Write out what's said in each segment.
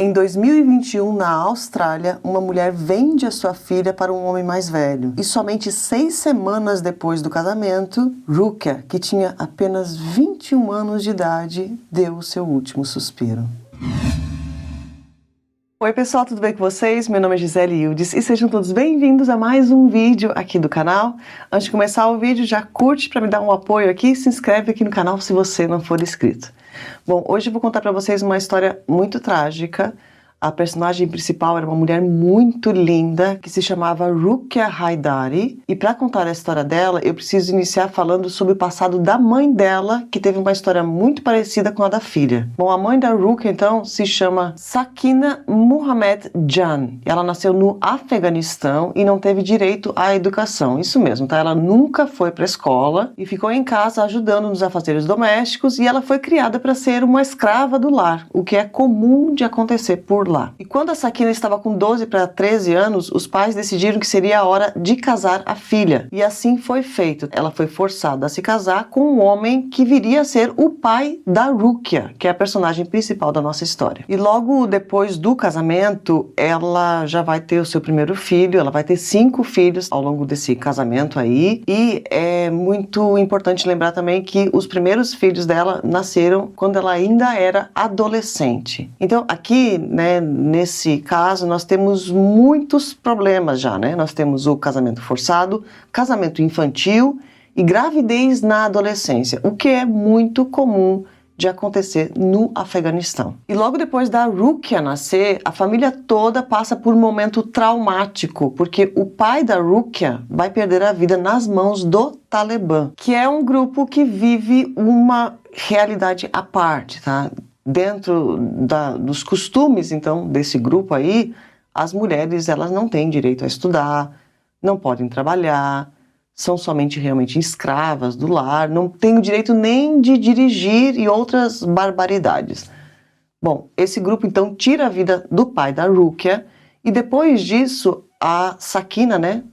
Em 2021, na Austrália, uma mulher vende a sua filha para um homem mais velho. E somente 6 semanas depois do casamento, Rukia, que tinha apenas 21 anos de idade, deu o seu último suspiro. Oi pessoal, tudo bem com vocês? Meu nome é Gisele Ildes e sejam todos bem-vindos a mais um vídeo aqui do canal. Antes de começar o vídeo, já curte para me dar um apoio aqui e se inscreve aqui no canal se você não for inscrito. Bom, hoje eu vou contar para vocês uma história muito trágica. A personagem principal era uma mulher muito linda que se chamava Rukia Haidari. E para contar a história dela, eu preciso iniciar falando sobre o passado da mãe dela, que teve uma história muito parecida com a da filha. Bom, a mãe da Rukia, então, se chama Sakina Muhammad Jan. Ela nasceu no Afeganistão e não teve direito à educação. Isso mesmo, tá? Ela nunca foi para a escola e ficou em casa ajudando nos afazeres domésticos e ela foi criada para ser uma escrava do lar, o que é comum de acontecer por lá. E quando a Sakina estava com 12 para 13 anos, os pais decidiram que seria a hora de casar a filha. E assim foi feito. Ela foi forçada a se casar com um homem que viria a ser o pai da Rukia, que é a personagem principal da nossa história. E logo depois do casamento, ela já vai ter o seu primeiro filho, ela vai ter 5 filhos ao longo desse casamento aí. E é muito importante lembrar também que os primeiros filhos dela nasceram quando ela ainda era adolescente. Então aqui, né, nesse caso, nós temos muitos problemas já, né? Nós temos o casamento forçado, casamento infantil e gravidez na adolescência, o que é muito comum de acontecer no Afeganistão. E logo depois da Rukia nascer, a família toda passa por um momento traumático, porque o pai da Rukia vai perder a vida nas mãos do Talibã, que é um grupo que vive uma realidade à parte, tá? Dentro dos costumes, então, desse grupo aí, as mulheres, elas não têm direito a estudar, não podem trabalhar, são somente realmente escravas do lar, não têm o direito nem de dirigir e outras barbaridades. Bom, esse grupo, então, tira a vida do pai da Rukia e depois disso, a Sakina, né,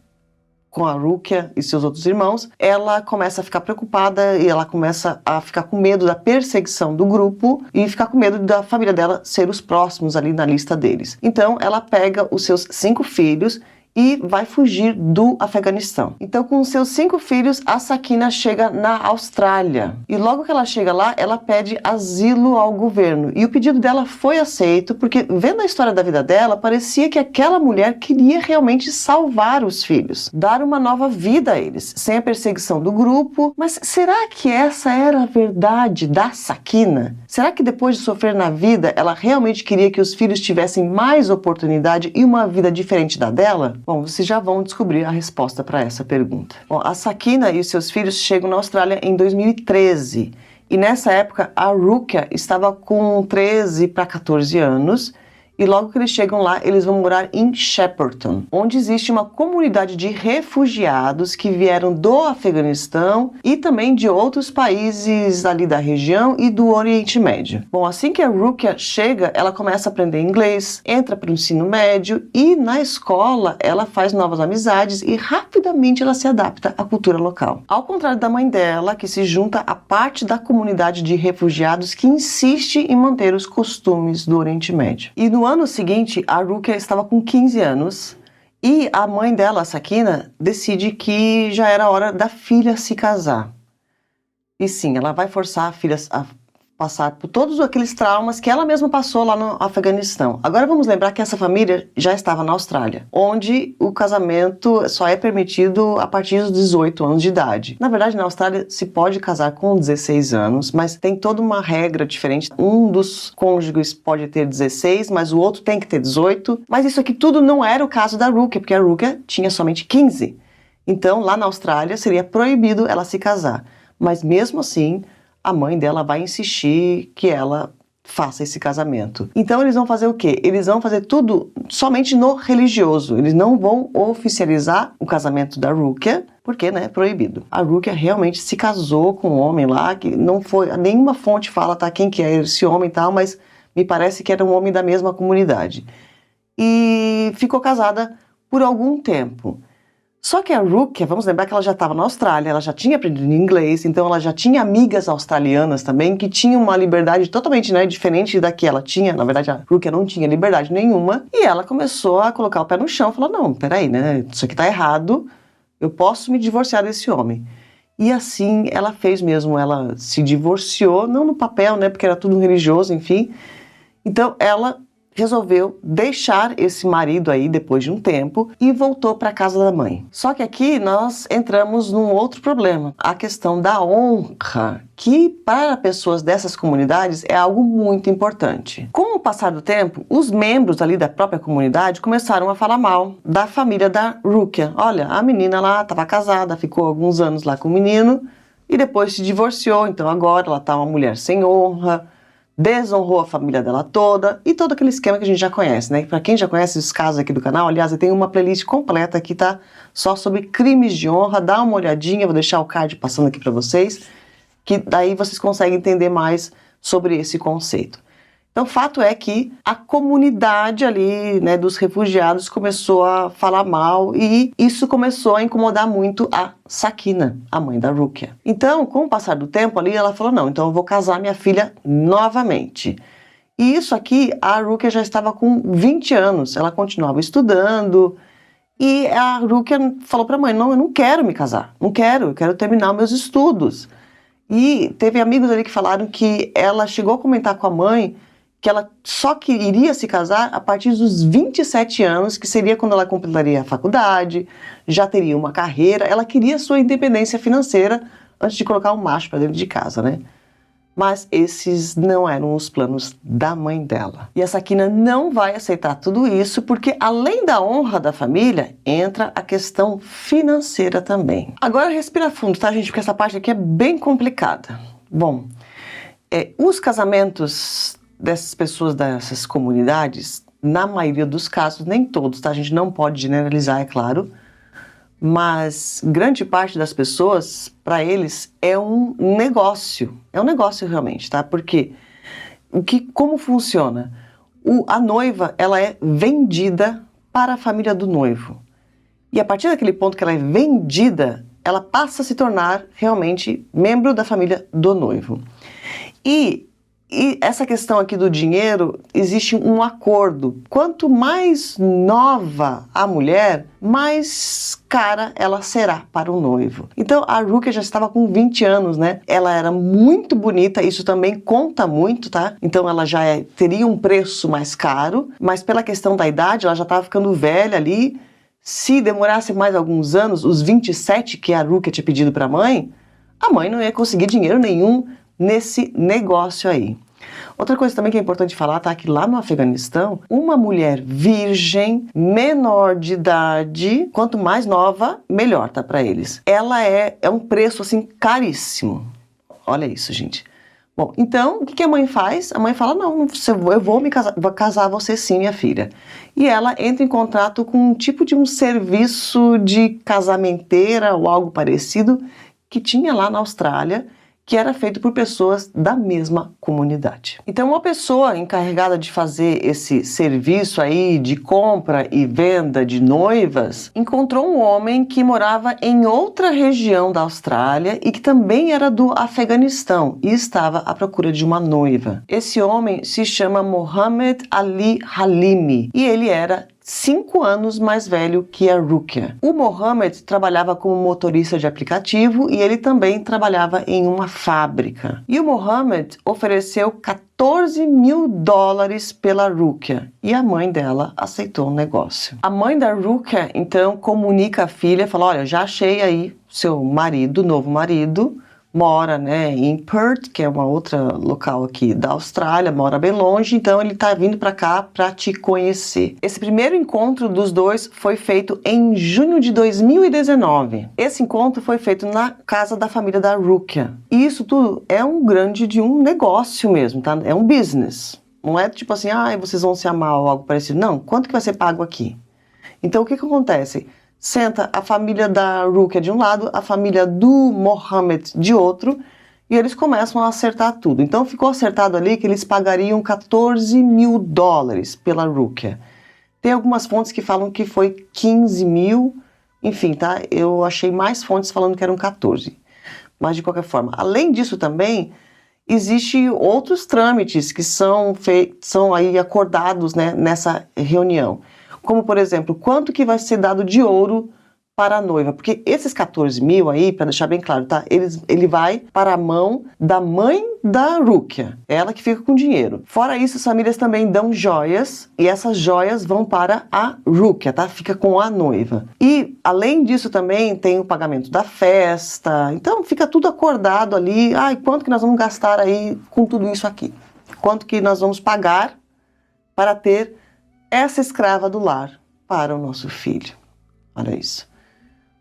com a Rukia e seus outros irmãos, ela começa a ficar preocupada e ela começa a ficar com medo da perseguição do grupo e ficar com medo da família dela ser os próximos ali na lista deles. Então ela pega os seus 5 filhos e vai fugir do Afeganistão. Então, com os seus 5 filhos, a Sakina chega na Austrália. E logo que ela chega lá, ela pede asilo ao governo. E o pedido dela foi aceito, porque vendo a história da vida dela, parecia que aquela mulher queria realmente salvar os filhos, dar uma nova vida a eles, sem a perseguição do grupo. Mas será que essa era a verdade da Sakina? Será que depois de sofrer na vida, ela realmente queria que os filhos tivessem mais oportunidade e uma vida diferente da dela? Bom, vocês já vão descobrir a resposta para essa pergunta. Bom, a Sakina e os seus filhos chegam na Austrália em 2013. E nessa época, a Rukia estava com 13 para 14 anos. E logo que eles chegam lá, eles vão morar em Shepparton, onde existe uma comunidade de refugiados que vieram do Afeganistão e também de outros países ali da região e do Oriente Médio. Bom, assim que a Rukia chega, ela começa a aprender inglês, entra para o ensino médio e na escola ela faz novas amizades e rapidamente ela se adapta à cultura local. Ao contrário da mãe dela, que se junta à parte da comunidade de refugiados que insiste em manter os costumes do Oriente Médio. E no ano seguinte, a Rukia estava com 15 anos e a mãe dela, a Sakina, decide que já era hora da filha se casar. E sim, ela vai forçar a filha a passar por todos aqueles traumas que ela mesma passou lá no Afeganistão. Agora vamos lembrar que essa família já estava na Austrália, onde o casamento só é permitido a partir dos 18 anos de idade. Na verdade, na Austrália se pode casar com 16 anos, mas tem toda uma regra diferente. Um dos cônjuges pode ter 16, mas o outro tem que ter 18. Mas isso aqui tudo não era o caso da Rukia, porque a Rukia tinha somente 15. Então, lá na Austrália, seria proibido ela se casar. Mas mesmo assim, a mãe dela vai insistir que ela faça esse casamento. Então eles vão fazer o quê? Eles vão fazer tudo somente no religioso. Eles não vão oficializar o casamento da Rukia, porque, né, é proibido. A Rukia realmente se casou com um homem lá, que não foi, nenhuma fonte fala, tá, quem que é esse homem e tal, mas me parece que era um homem da mesma comunidade. E ficou casada por algum tempo. Só que a Rukia, vamos lembrar que ela já estava na Austrália, ela já tinha aprendido inglês, então ela já tinha amigas australianas também que tinham uma liberdade totalmente, né, diferente da que ela tinha. Na verdade, a Rukia não tinha liberdade nenhuma, e ela começou a colocar o pé no chão, falou, não, peraí, né, isso aqui tá errado, eu posso me divorciar desse homem. E assim ela fez mesmo, ela se divorciou, não no papel, né, porque era tudo religioso, enfim. Então ela resolveu deixar esse marido aí depois de um tempo e voltou para a casa da mãe. Só que aqui nós entramos num outro problema, a questão da honra, que para pessoas dessas comunidades é algo muito importante. Com o passar do tempo, os membros ali da própria comunidade começaram a falar mal da família da Rukia. Olha, a menina lá estava casada, ficou alguns anos lá com o menino e depois se divorciou, então agora ela está uma mulher sem honra, desonrou a família dela toda e todo aquele esquema que a gente já conhece, né? Para quem já conhece os casos aqui do canal, aliás, eu tenho uma playlist completa aqui, tá? Só sobre crimes de honra, dá uma olhadinha, vou deixar o card passando aqui para vocês, que daí vocês conseguem entender mais sobre esse conceito. Então, o fato é que a comunidade ali, né, dos refugiados começou a falar mal e isso começou a incomodar muito a Sakina, a mãe da Rukia. Então, com o passar do tempo ali, ela falou, não, então eu vou casar minha filha novamente. E isso aqui, a Rukia já estava com 20 anos, ela continuava estudando e a Rukia falou para a mãe, não, eu não quero me casar, não quero, eu quero terminar meus estudos. E teve amigos ali que falaram que ela chegou a comentar com a mãe que ela só que iria se casar a partir dos 27 anos, que seria quando ela completaria a faculdade, já teria uma carreira, ela queria sua independência financeira antes de colocar um macho para dentro de casa, né? Mas esses não eram os planos da mãe dela. E a Sakina não vai aceitar tudo isso, porque além da honra da família, entra a questão financeira também. Agora respira fundo, tá, gente? Porque essa parte aqui é bem complicada. Bom, os casamentos dessas pessoas, dessas comunidades, na maioria dos casos, nem todos, tá? A gente não pode generalizar, é claro, mas grande parte das pessoas, para eles, é um negócio realmente, tá? Porque como funciona? A noiva, ela é vendida para a família do noivo. E a partir daquele ponto que ela é vendida, ela passa a se tornar realmente membro da família do noivo. E essa questão aqui do dinheiro, existe um acordo. Quanto mais nova a mulher, mais cara ela será para o noivo. Então a Rukia já estava com 20 anos, né? Ela era muito bonita, isso também conta muito, tá? Então ela já teria um preço mais caro, mas pela questão da idade, ela já estava ficando velha ali. Se demorasse mais alguns anos, os 27 que a Rukia tinha pedido para a mãe não ia conseguir dinheiro nenhum nesse negócio aí. Outra coisa também que é importante falar, tá? Que lá no Afeganistão, uma mulher virgem, menor de idade, quanto mais nova, melhor, tá? Pra eles. Ela é um preço, assim, caríssimo. Olha isso, gente. Bom, então, o que a mãe faz? A mãe fala, não, eu vou casar você sim, minha filha. E ela entra em contrato com um tipo de um serviço de casamenteira ou algo parecido que tinha lá na Austrália, que era feito por pessoas da mesma comunidade. Então, uma pessoa encarregada de fazer esse serviço aí de compra e venda de noivas encontrou um homem que morava em outra região da Austrália e que também era do Afeganistão e estava à procura de uma noiva. Esse homem se chama Mohammed Ali Halimi e ele era 5 anos mais velho que a Rukia. O Mohammed trabalhava como motorista de aplicativo e ele também trabalhava em uma fábrica. E o Mohammed ofereceu $14 mil pela Rukia e a mãe dela aceitou o negócio. A mãe da Rukia então comunica à filha, fala, olha, já achei aí seu marido, novo marido, mora, né, em Perth, que é uma outra local aqui da Austrália, mora bem longe, então ele tá vindo para cá para te conhecer. Esse primeiro encontro dos dois foi feito em junho de 2019. Esse encontro foi feito na casa da família da Rukia. E isso tudo é um negócio mesmo, tá? É um business. Não é tipo assim, vocês vão se amar ou algo parecido. Não, quanto que vai ser pago aqui? Então o que acontece? Senta a família da Rukia de um lado, a família do Mohammed de outro, e eles começam a acertar tudo. Então ficou acertado ali que eles pagariam $14 mil pela Rukia. Tem algumas fontes que falam que foi 15 mil, Enfim, tá? Eu achei mais fontes falando que eram 14. Mas de qualquer forma, além disso também, existem outros trâmites que são aí acordados, né, nessa reunião. Como, por exemplo, quanto que vai ser dado de ouro para a noiva? Porque esses 14 mil aí, para deixar bem claro, tá? Ele vai para a mão da mãe da Rukia, ela que fica com dinheiro. Fora isso, as famílias também dão joias, e essas joias vão para a Rukia, tá? Fica com a noiva. E, além disso, também tem o pagamento da festa, então fica tudo acordado ali. Ai, quanto que nós vamos gastar aí com tudo isso aqui? Quanto que nós vamos pagar para ter essa escrava do lar para o nosso filho? Olha isso.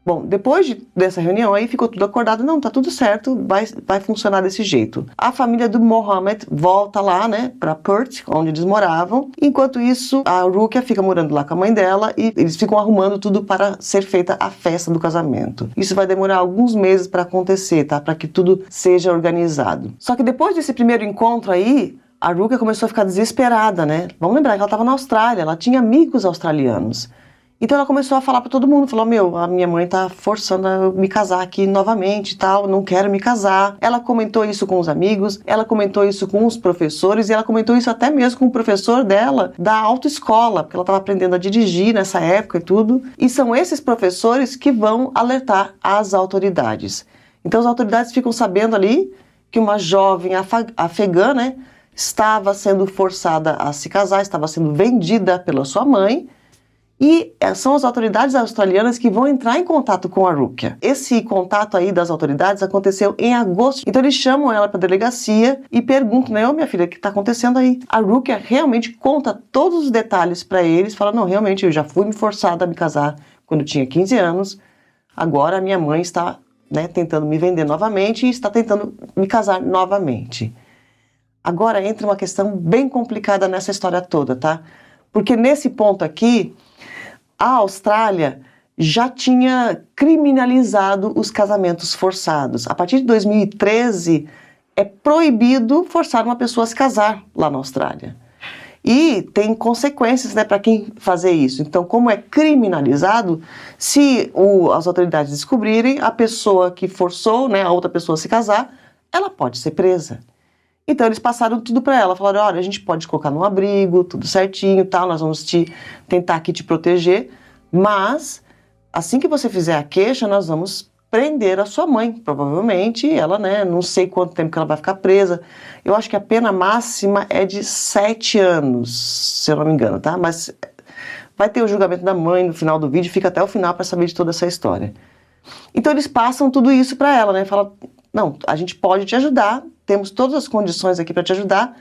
Bom, depois dessa reunião aí ficou tudo acordado, não, tá tudo certo, vai funcionar desse jeito. A família do Mohammed volta lá, né, pra Perth, onde eles moravam. Enquanto isso, a Rukia fica morando lá com a mãe dela e eles ficam arrumando tudo para ser feita a festa do casamento. Isso vai demorar alguns meses para acontecer, tá, para que tudo seja organizado. Só que depois desse primeiro encontro aí, a Rukia começou a ficar desesperada, né? Vamos lembrar que ela estava na Austrália, ela tinha amigos australianos. Então ela começou a falar para todo mundo, falou, meu, a minha mãe tá forçando a eu me casar aqui novamente e tal, não quero me casar. Ela comentou isso com os amigos, ela comentou isso com os professores, e ela comentou isso até mesmo com o professor dela da autoescola, porque ela estava aprendendo a dirigir nessa época e tudo. E são esses professores que vão alertar as autoridades. Então as autoridades ficam sabendo ali que uma jovem afegã, né, estava sendo forçada a se casar, estava sendo vendida pela sua mãe, e são as autoridades australianas que vão entrar em contato com a Rukia. Esse contato aí das autoridades aconteceu em agosto. Então eles chamam ela para a delegacia e perguntam, né, ô minha filha, o que está acontecendo aí? A Rukia realmente conta todos os detalhes para eles, fala, não, realmente eu já fui forçada a me casar quando eu tinha 15 anos, agora a minha mãe está, né, tentando me vender novamente e está tentando me casar novamente. Agora entra uma questão bem complicada nessa história toda, tá? Porque nesse ponto aqui, a Austrália já tinha criminalizado os casamentos forçados. A partir de 2013, é proibido forçar uma pessoa a se casar lá na Austrália. E tem consequências, né, para quem fazer isso. Então, como é criminalizado, se as autoridades descobrirem, a pessoa que forçou, né, a outra pessoa a se casar, ela pode ser presa. Então eles passaram tudo para ela, falaram, olha, a gente pode te colocar num abrigo, tudo certinho, tal, nós vamos tentar aqui te proteger, mas assim que você fizer a queixa, nós vamos prender a sua mãe, provavelmente ela, né, não sei quanto tempo que ela vai ficar presa, eu acho que a pena máxima é de 7 anos, se eu não me engano, tá? Mas vai ter o julgamento da mãe no final do vídeo, fica até o final para saber de toda essa história. Então eles passam tudo isso para ela, né, falam, não, a gente pode te ajudar, temos todas as condições aqui para te ajudar,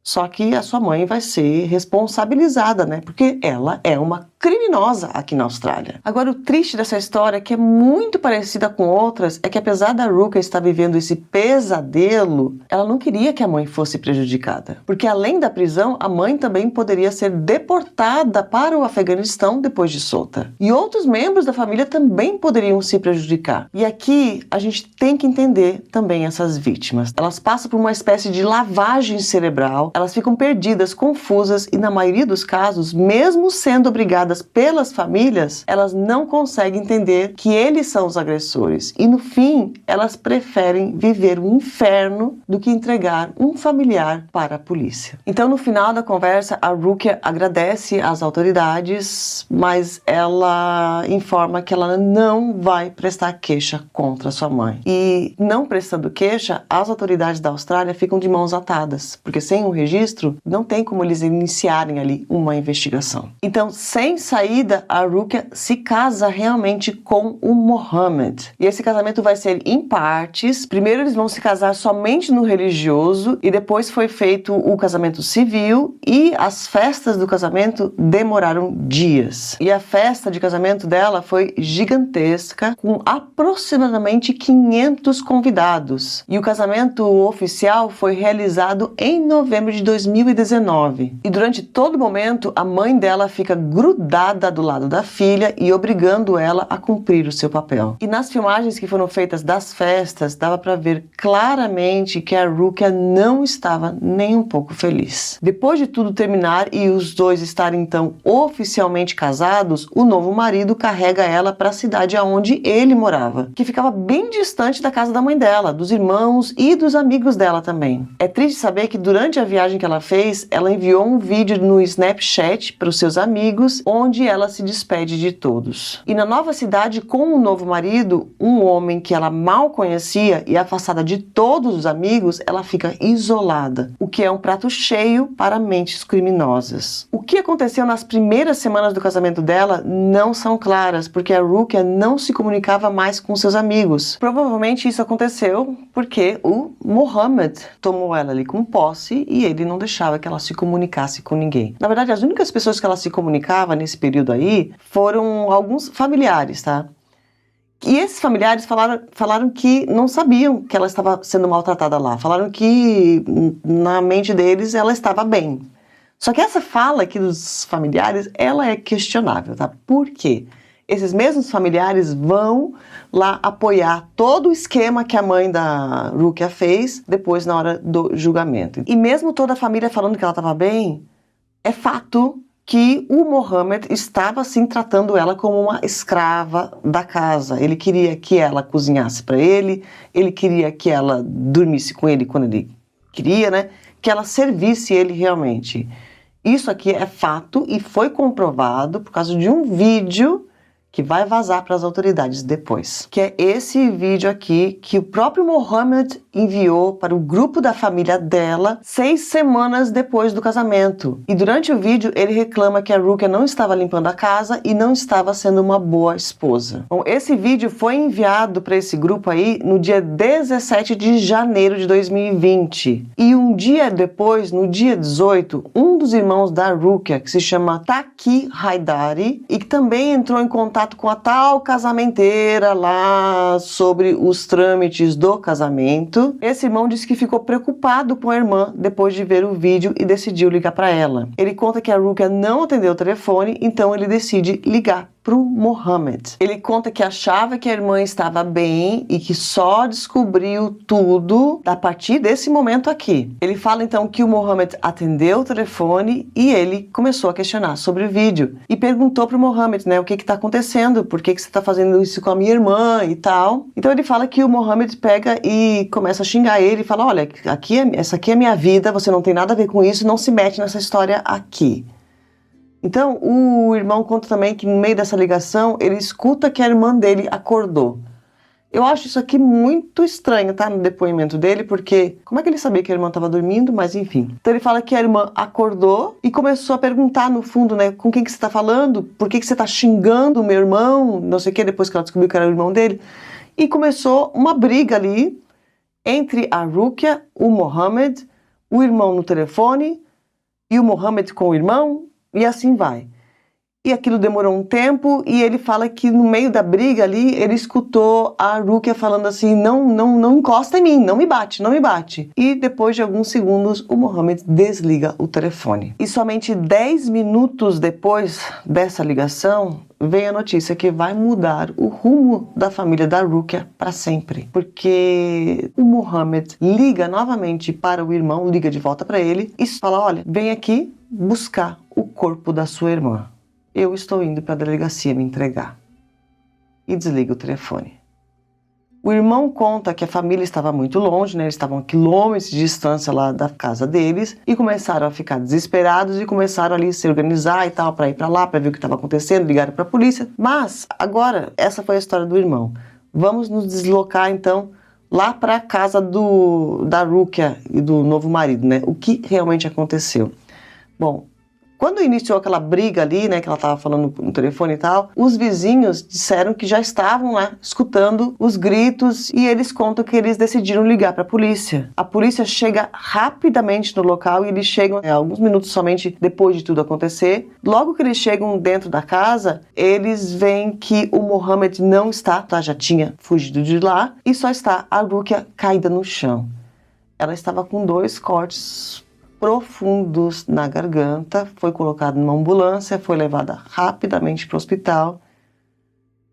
só que a sua mãe vai ser responsabilizada, né? Porque ela é uma criminosa aqui na Austrália. Agora, o triste dessa história, que é muito parecida com outras, é que apesar da Rukia estar vivendo esse pesadelo, ela não queria que a mãe fosse prejudicada. Porque além da prisão, a mãe também poderia ser deportada para o Afeganistão depois de solta. E outros membros da família também poderiam se prejudicar. E aqui a gente tem que entender também essas vítimas. Elas passam por uma espécie de lavagem cerebral, elas ficam perdidas, confusas e, na maioria dos casos, mesmo sendo obrigadas pelas famílias, elas não conseguem entender que eles são os agressores. E no fim, elas preferem viver um inferno do que entregar um familiar para a polícia. Então, no final da conversa, a Rukia agradece às autoridades, mas ela informa que ela não vai prestar queixa contra sua mãe. E não prestando queixa, as autoridades da Austrália ficam de mãos atadas, porque sem um registro, não tem como eles iniciarem ali uma investigação. Então, sem saída, a Rukia se casa realmente com o Mohammed. E esse casamento vai ser em partes. Primeiro eles vão se casar somente no religioso e depois foi feito o casamento civil e as festas do casamento demoraram dias. E a festa de casamento dela foi gigantesca, com aproximadamente 500 convidados. E o casamento oficial foi realizado em novembro de 2019. E durante todo o momento, a mãe dela fica grudada grudada do lado da filha e obrigando ela a cumprir o seu papel. E nas filmagens que foram feitas das festas, dava para ver claramente que a Rukia não estava nem um pouco feliz. Depois de tudo terminar e os dois estarem então oficialmente casados, o novo marido carrega ela para a cidade aonde ele morava, que ficava bem distante da casa da mãe dela, dos irmãos e dos amigos dela também. É triste saber que durante a viagem que ela fez, ela enviou um vídeo no Snapchat para os seus amigos, onde ela se despede de todos. E na nova cidade, com o novo marido, um homem que ela mal conhecia e afastada de todos os amigos, ela fica isolada, o que é um prato cheio para mentes criminosas. O que aconteceu nas primeiras semanas do casamento dela não são claras, porque a Rukia não se comunicava mais com seus amigos. Provavelmente isso aconteceu porque o Mohammed tomou ela ali com posse e ele não deixava que ela se comunicasse com ninguém. Na verdade, as únicas pessoas que ela se comunicava nesse período aí foram alguns familiares, tá? E esses familiares falaram que não sabiam que ela estava sendo maltratada lá. Falaram que na mente deles ela estava bem. Só que essa fala aqui dos familiares, ela é questionável, tá? Por quê? Esses mesmos familiares vão lá apoiar todo o esquema que a mãe da Rukia fez depois na hora do julgamento. E mesmo toda a família falando que ela estava bem, é fato que o Mohammed estava assim tratando ela como uma escrava da casa. Ele queria que ela cozinhasse para ele queria que ela dormisse com ele quando ele queria, né? Que ela servisse ele realmente. Isso aqui é fato e foi comprovado por causa de um vídeo que vai vazar para as autoridades depois. Que é esse vídeo aqui que o próprio Mohammed enviou para o grupo da família dela 6 semanas depois do casamento. E durante o vídeo ele reclama que a Rukia não estava limpando a casa e não estava sendo uma boa esposa. Bom, esse vídeo foi enviado para esse grupo aí no dia 17 de janeiro de 2020. E um dia depois, no dia 18, um dos irmãos da Rukia, que se chama Taki Haidari, e que também entrou em contato com a tal casamenteira lá sobre os trâmites do casamento. Esse irmão disse que ficou preocupado com a irmã depois de ver o vídeo e decidiu ligar para ela. Ele conta que a Rukia não atendeu o telefone, então ele decide ligar pro Mohammed. Ele conta que achava que a irmã estava bem e que só descobriu tudo a partir desse momento aqui. Ele fala então que o Mohammed atendeu o telefone e ele começou a questionar sobre o vídeo e perguntou pro Mohammed, né, o que está acontecendo, por que você está fazendo isso com a minha irmã e tal. Então ele fala que o Mohammed pega e começa a xingar ele e fala, olha, essa aqui é minha vida, você não tem nada a ver com isso, não se mete nessa história aqui. Então, o irmão conta também que no meio dessa ligação, ele escuta que a irmã dele acordou. Eu acho isso aqui muito estranho, tá? No depoimento dele, porque como é que ele sabia que a irmã estava dormindo? Mas enfim. Então ele fala que a irmã acordou e começou a perguntar no fundo, né? Com quem que você está falando? Por que que você está xingando o meu irmão? Não sei o que, depois que ela descobriu que era o irmão dele. E começou uma briga ali entre a Rukia, o Mohammed, o irmão no telefone e o Mohammed com o irmão. E assim vai. E aquilo demorou um tempo e ele fala que no meio da briga ali, ele escutou a Rukia falando assim, não encosta em mim, não me bate, não me bate. E depois de alguns segundos, o Mohammed desliga o telefone. E somente 10 minutos depois dessa ligação, vem a notícia que vai mudar o rumo da família da Rukia para sempre. Porque o Mohammed liga novamente para o irmão, liga de volta para ele e fala, olha, vem aqui buscar o corpo da sua irmã. Eu estou indo para a delegacia me entregar. E desliga o telefone. O irmão conta que a família estava muito longe, né? Eles estavam a quilômetros de distância lá da casa deles e começaram a ficar desesperados e começaram ali a se organizar e tal, para ir para lá, para ver o que estava acontecendo, ligaram para a polícia. Mas, agora, essa foi a história do irmão. Vamos nos deslocar, então, lá para a casa da Rukia e do novo marido, né? O que realmente aconteceu? Bom, quando iniciou aquela briga ali, né, que ela estava falando no telefone e tal, os vizinhos disseram que já estavam lá escutando os gritos e eles contam que eles decidiram ligar para a polícia. A polícia chega rapidamente no local e eles chegam alguns minutos somente depois de tudo acontecer. Logo que eles chegam dentro da casa, eles veem que o Mohammed não está, tá, já tinha fugido de lá, e só está a Rukia caída no chão. Ela estava com 2 cortes profundos na garganta, foi colocada numa ambulância, foi levada rapidamente para o hospital,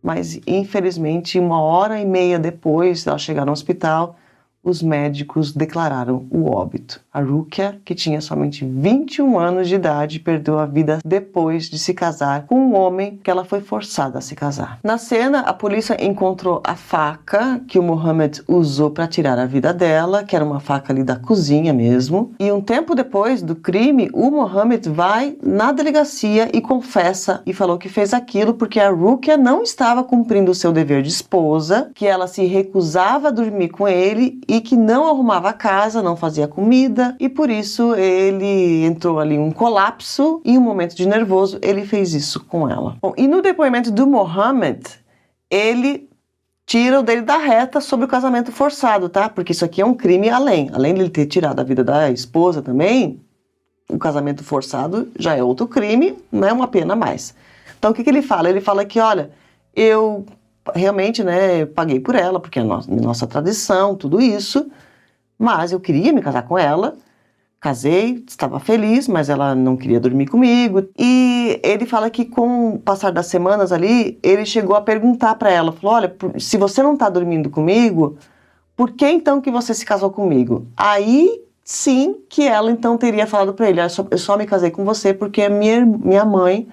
mas infelizmente 1h30 depois dela chegar no hospital, os médicos declararam o óbito. A Rukia, que tinha somente 21 anos de idade, perdeu a vida depois de se casar com um homem que ela foi forçada a se casar. Na cena, a polícia encontrou a faca que o Mohammed usou para tirar a vida dela, que era uma faca ali da cozinha mesmo. E um tempo depois do crime, o Mohammed vai na delegacia e confessa e falou que fez aquilo porque a Rukia não estava cumprindo o seu dever de esposa, que ela se recusava a dormir com ele e que não arrumava a casa, não fazia comida, e por isso ele entrou ali em um colapso e em um momento de nervoso ele fez isso com ela. Bom, e no depoimento do Mohammed, ele tira o dele da reta sobre o casamento forçado, tá? Porque isso aqui é um crime além de ele ter tirado a vida da esposa também, o casamento forçado já é outro crime, não é uma pena a mais. Então o que ele fala? Ele fala que, olha, eu realmente, né, paguei por ela, porque é nossa tradição, tudo isso, mas eu queria me casar com ela, casei, estava feliz, mas ela não queria dormir comigo. E ele fala que com o passar das semanas ali, ele chegou a perguntar para ela, falou, olha, se você não está dormindo comigo, por que então que você se casou comigo? Aí sim que ela então teria falado para ele, eu só me casei com você porque minha mãe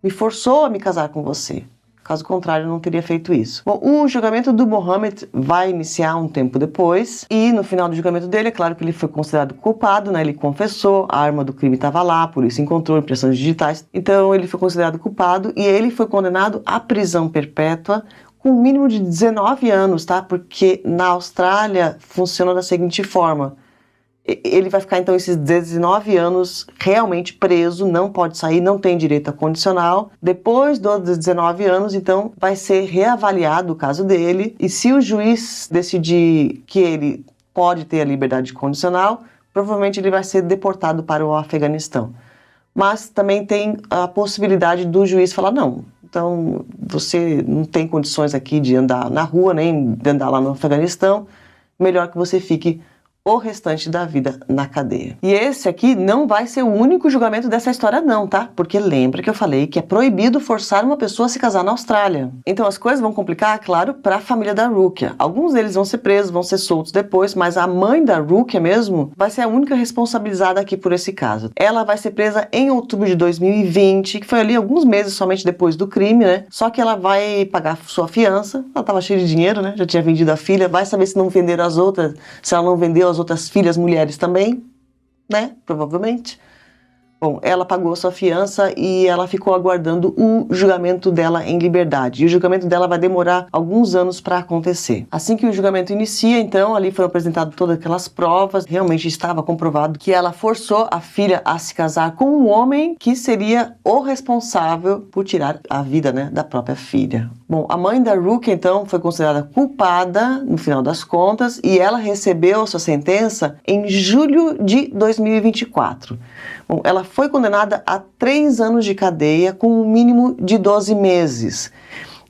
me forçou a me casar com você. Caso contrário, eu não teria feito isso. Bom, o julgamento do Mohammed vai iniciar um tempo depois e no final do julgamento dele, é claro que ele foi considerado culpado, né? Ele confessou, a arma do crime estava lá, a polícia encontrou impressões digitais, então ele foi considerado culpado e ele foi condenado à prisão perpétua com um mínimo de 19 anos, tá? Porque na Austrália funciona da seguinte forma, ele vai ficar então esses 19 anos realmente preso, não pode sair, não tem direito a condicional. Depois dos 19 anos, então, vai ser reavaliado o caso dele e se o juiz decidir que ele pode ter a liberdade condicional, provavelmente ele vai ser deportado para o Afeganistão. Mas também tem a possibilidade do juiz falar, não, então você não tem condições aqui de andar na rua, nem de andar lá no Afeganistão, melhor que você fique o restante da vida na cadeia. E esse aqui não vai ser o único julgamento dessa história não, tá? Porque lembra que eu falei que é proibido forçar uma pessoa a se casar na Austrália. Então as coisas vão complicar, claro, para a família da Rukia. Alguns deles vão ser presos, vão ser soltos depois, mas a mãe da Rukia mesmo vai ser a única responsabilizada aqui por esse caso. Ela vai ser presa em outubro de 2020, que foi ali alguns meses somente depois do crime, né? Só que ela vai pagar sua fiança, ela tava cheia de dinheiro, né? Já tinha vendido a filha, vai saber se não venderam as outras, se ela não vendeu as outras filhas mulheres também, né? Provavelmente. Bom, ela pagou sua fiança e ela ficou aguardando o julgamento dela em liberdade. E o julgamento dela vai demorar alguns anos para acontecer. Assim que o julgamento inicia, então, ali foram apresentadas todas aquelas provas. Realmente estava comprovado que ela forçou a filha a se casar com um homem que seria o responsável por tirar a vida, né, da própria filha. Bom, a mãe da Rukia, então, foi considerada culpada no final das contas e ela recebeu sua sentença em julho de 2024. Bom, ela foi condenada a 3 anos de cadeia com um mínimo de 12 meses.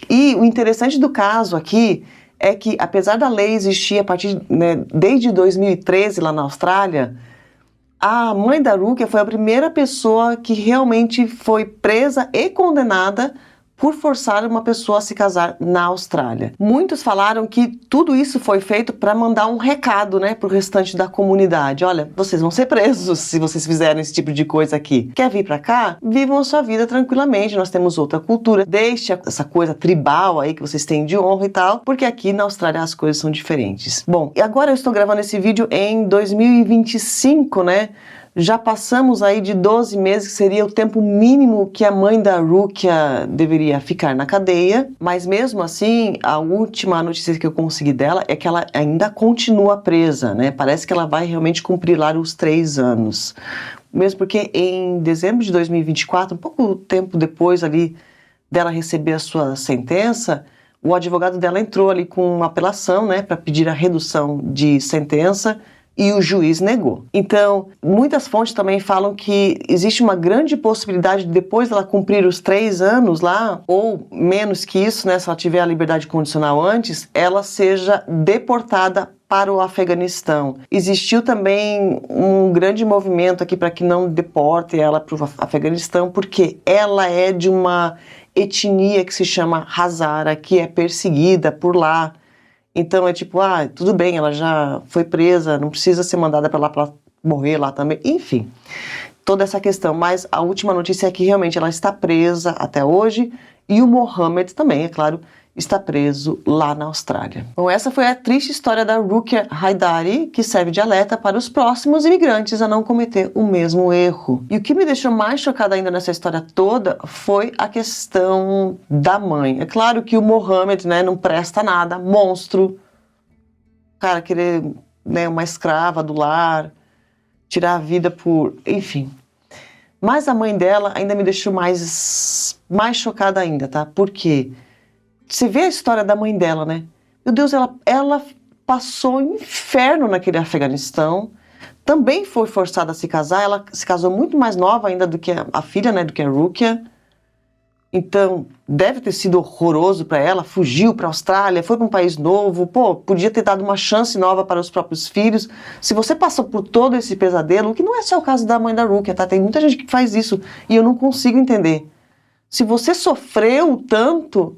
E o interessante do caso aqui é que, apesar da lei existir a partir, né, desde 2013 lá na Austrália, a mãe da Rukia foi a primeira pessoa que realmente foi presa e condenada por forçar uma pessoa a se casar na Austrália. Muitos falaram que tudo isso foi feito para mandar um recado, né, para o restante da comunidade. Olha, vocês vão ser presos se vocês fizerem esse tipo de coisa aqui. Quer vir para cá? Vivam a sua vida tranquilamente, nós temos outra cultura. Deixe essa coisa tribal aí que vocês têm de honra e tal, porque aqui na Austrália as coisas são diferentes. Bom, e agora eu estou gravando esse vídeo em 2025, né? Já passamos aí de 12 meses, que seria o tempo mínimo que a mãe da Rukia deveria ficar na cadeia, mas mesmo assim, a última notícia que eu consegui dela é que ela ainda continua presa, né? Parece que ela vai realmente cumprir lá os 3 anos. Mesmo porque em dezembro de 2024, um pouco tempo depois ali dela receber a sua sentença, o advogado dela entrou ali com uma apelação, né, para pedir a redução de sentença, e o juiz negou. Então, muitas fontes também falam que existe uma grande possibilidade de depois dela cumprir os 3 anos lá, ou menos que isso, né, se ela tiver a liberdade condicional antes, ela seja deportada para o Afeganistão. Existiu também um grande movimento aqui para que não deportem ela para o Afeganistão, porque ela é de uma etnia que se chama Hazara, que é perseguida por lá. Então é tipo, tudo bem, ela já foi presa, não precisa ser mandada para lá para morrer lá também. Enfim, toda essa questão. Mas a última notícia é que realmente ela está presa até hoje, e o Mohammed também, é claro, está preso lá na Austrália. Bom, essa foi a triste história da Ruqia Haidari, que serve de alerta para os próximos imigrantes a não cometer o mesmo erro. E o que me deixou mais chocada ainda nessa história toda foi a questão da mãe. É claro que o Mohammed, né, não presta nada, monstro, cara, querer, né, uma escrava do lar, tirar a vida por... enfim. Mas a mãe dela ainda me deixou mais chocada ainda, tá? Por quê? Você vê a história da mãe dela, né? Meu Deus, ela passou um inferno naquele Afeganistão. Também foi forçada a se casar. Ela se casou muito mais nova ainda do que a filha, né? Do que a Ruqia. Então, deve ter sido horroroso para ela. Fugiu para a Austrália, foi para um país novo. Pô, podia ter dado uma chance nova para os próprios filhos. Se você passou por todo esse pesadelo, que não é só o caso da mãe da Ruqia, tá? Tem muita gente que faz isso e eu não consigo entender. Se você sofreu tanto...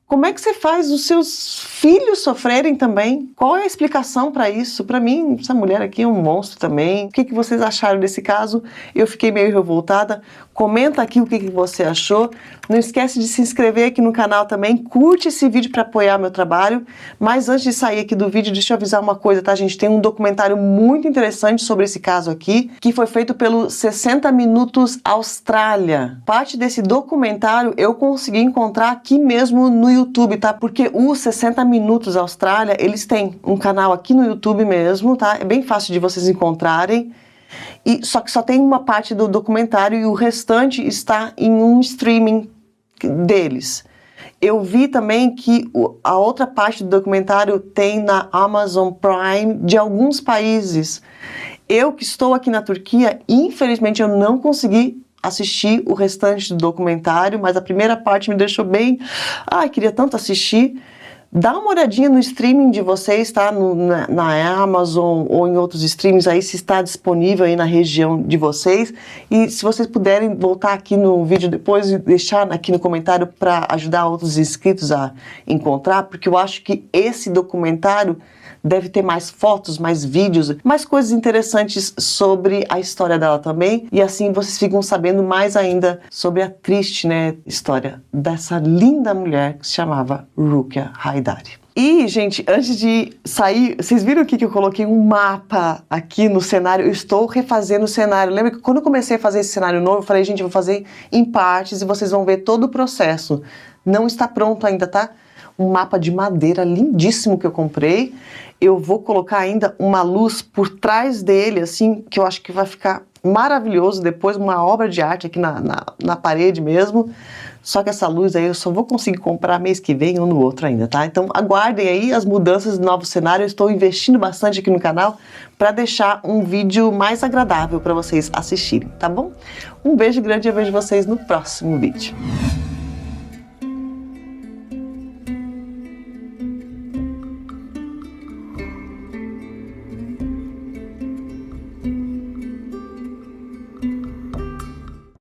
como é que você faz os seus filhos sofrerem também? Qual é a explicação para isso? Para mim, essa mulher aqui é um monstro também. O que vocês acharam desse caso? Eu fiquei meio revoltada. Comenta aqui o que você achou. Não esquece de se inscrever aqui no canal também. Curte esse vídeo para apoiar meu trabalho. Mas antes de sair aqui do vídeo, deixa eu avisar uma coisa, tá, gente? Tem um documentário muito interessante sobre esse caso aqui, que foi feito pelo 60 Minutos Austrália. Parte desse documentário eu consegui encontrar aqui mesmo no YouTube, tá? Porque o 60 Minutos Austrália, eles têm um canal aqui no YouTube mesmo, tá? É bem fácil de vocês encontrarem. E só que só tem uma parte do documentário e o restante está em um streaming deles. Eu vi também que a outra parte do documentário tem na Amazon Prime de alguns países. Eu que estou aqui na Turquia, infelizmente eu não consegui assistir o restante do documentário, mas a primeira parte me deixou bem... queria tanto assistir. Dá uma olhadinha no streaming de vocês, tá? Na Amazon ou em outros streamings aí, se está disponível aí na região de vocês. E se vocês puderem voltar aqui no vídeo depois e deixar aqui no comentário para ajudar outros inscritos a encontrar, porque eu acho que esse documentário deve ter mais fotos, mais vídeos, mais coisas interessantes sobre a história dela também. E assim vocês ficam sabendo mais ainda sobre a triste, né, história dessa linda mulher que se chamava Ruqia Haidari. E, gente, antes de sair, vocês viram aqui que eu coloquei um mapa aqui no cenário? Eu estou refazendo o cenário. Lembra que quando eu comecei a fazer esse cenário novo, eu falei, gente, eu vou fazer em partes e vocês vão ver todo o processo. Não está pronto ainda, tá? Um mapa de madeira lindíssimo que eu comprei. Eu vou colocar ainda uma luz por trás dele, assim, que eu acho que vai ficar maravilhoso depois, uma obra de arte aqui na parede mesmo. Só que essa luz aí eu só vou conseguir comprar mês que vem ou no outro ainda, tá? Então aguardem aí as mudanças do novo cenário. Eu estou investindo bastante aqui no canal para deixar um vídeo mais agradável para vocês assistirem, tá bom? Um beijo grande e eu vejo vocês no próximo vídeo.